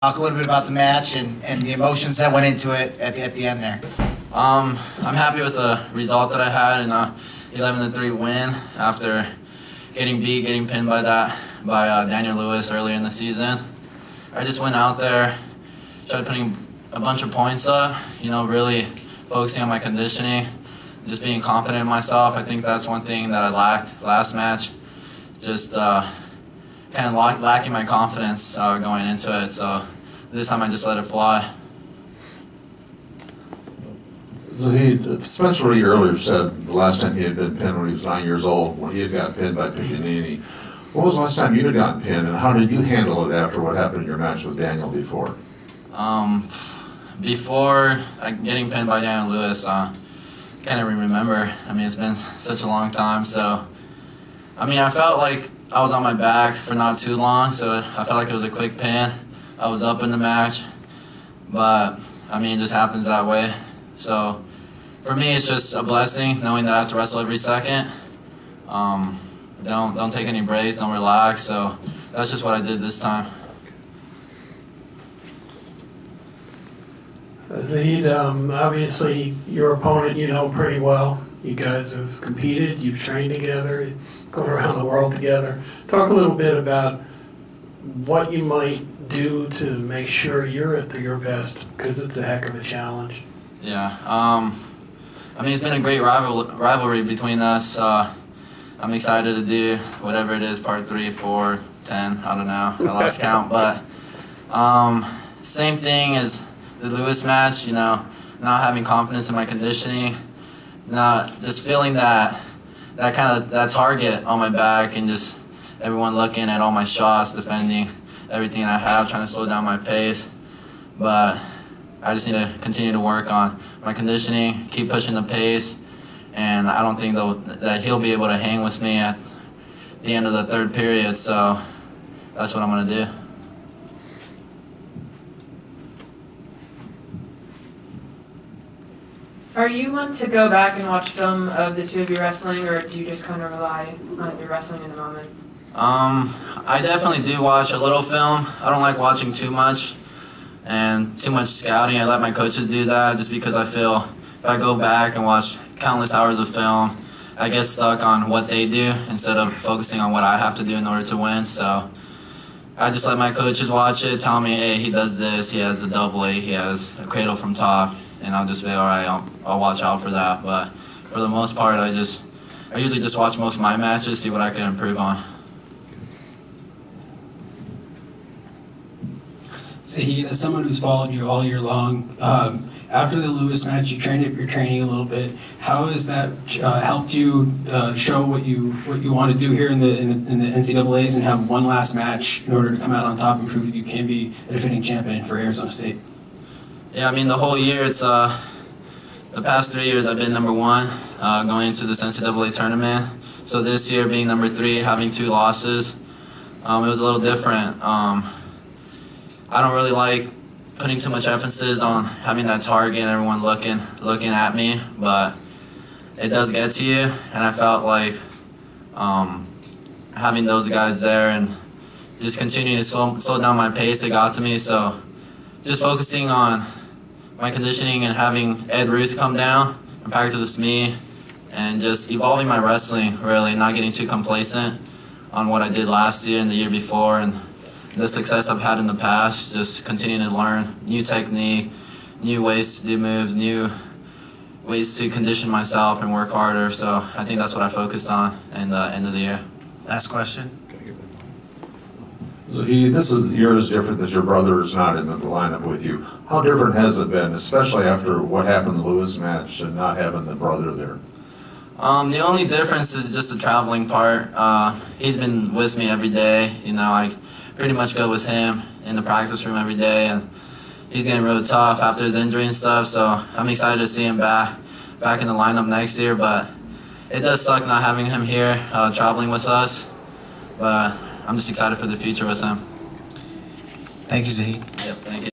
Talk a little bit about the match and the emotions that went into it at the end there. I'm happy with the result that I had in a 11-3 win after getting pinned by Daniel Lewis earlier in the season. I just went out there, tried putting a bunch of points up, really focusing on my conditioning, just being confident in myself. I think that's one thing that I lacked last match, just kind of lacking my confidence going into it. So this time I just let it fly. Zahid, Spencer Lee earlier said the last time he had been pinned when he was 9 years old, when he had got pinned by Piccinini. When was the last time you had gotten pinned, and how did you handle it after what happened in your match with Daniel before? Before getting pinned by Daniel Lewis, can't even remember. It's been such a long time. So, I felt like I was on my back for not too long, so I felt like it was a quick pin. I was up in the match, but it just happens that way. So, for me, it's just a blessing knowing that I have to wrestle every second. Don't take any breaks, don't relax. So that's just what I did this time. Zahid, obviously your opponent you know pretty well. You guys have competed, you've trained together, going around the world together. Talk a little bit about what you might do to make sure you're at your best, because it's a heck of a challenge. Yeah, it's been a great rivalry between us. I'm excited to do whatever it is, part 3, 4, 10, I don't know, I lost count, but same thing as the Lewis match, not having confidence in my conditioning, not just feeling that target on my back, and just everyone looking at all my shots, defending everything I have, trying to slow down my pace. But I just need to continue to work on my conditioning, keep pushing the pace, and I don't think that he'll be able to hang with me at the end of the third period, so that's what I'm going to do. Are you one to go back and watch film of the two of you wrestling, or do you just kind of rely on your wrestling in the moment? I definitely do watch a little film. I don't like watching too much and too much scouting. I let my coaches do that just because I feel if I go back and watch countless hours of film, I get stuck on what they do instead of focusing on what I have to do in order to win. So I just let my coaches watch it, tell me, hey, he does this, he has a double A, he has a cradle from top, and I'll just say, all right, I'll watch out for that. But for the most part, I usually just watch most of my matches, see what I can improve on. Zahid, as someone who's followed you all year long, after the Lewis match, you trained up your training a little bit. How has that helped you show what you want to do here in the NCAAs and have one last match in order to come out on top and prove that you can be a defending champion for Arizona State? Yeah, the whole year, it's the past 3 years I've been #1 going into this NCAA tournament. So this year being #3, having 2 losses, it was a little different. I don't really like putting too much emphasis on having that target and everyone looking at me, but it does get to you, and I felt like having those guys there and just continuing to slow down my pace, it got to me. So just focusing on my conditioning and having Ed Ruth come down and practice with me, and just evolving my wrestling, really, not getting too complacent on what I did last year and the year before, and the success I've had in the past, just continuing to learn new technique, new ways to do moves, new ways to condition myself and work harder. So I think that's what I focused on in the end of the year. Last question. Zahid, this year is different that your brother is not in the lineup with you. How different has it been, especially after what happened in the Lewis match and not having the brother there? The only difference is just the traveling part. He's been with me every day. I pretty much go with him in the practice room every day, and he's getting really tough after his injury and stuff, so I'm excited to see him back in the lineup next year. But it does suck not having him here traveling with us, but I'm just excited for the future with him. Thank you, Zahid. Yep, thank you.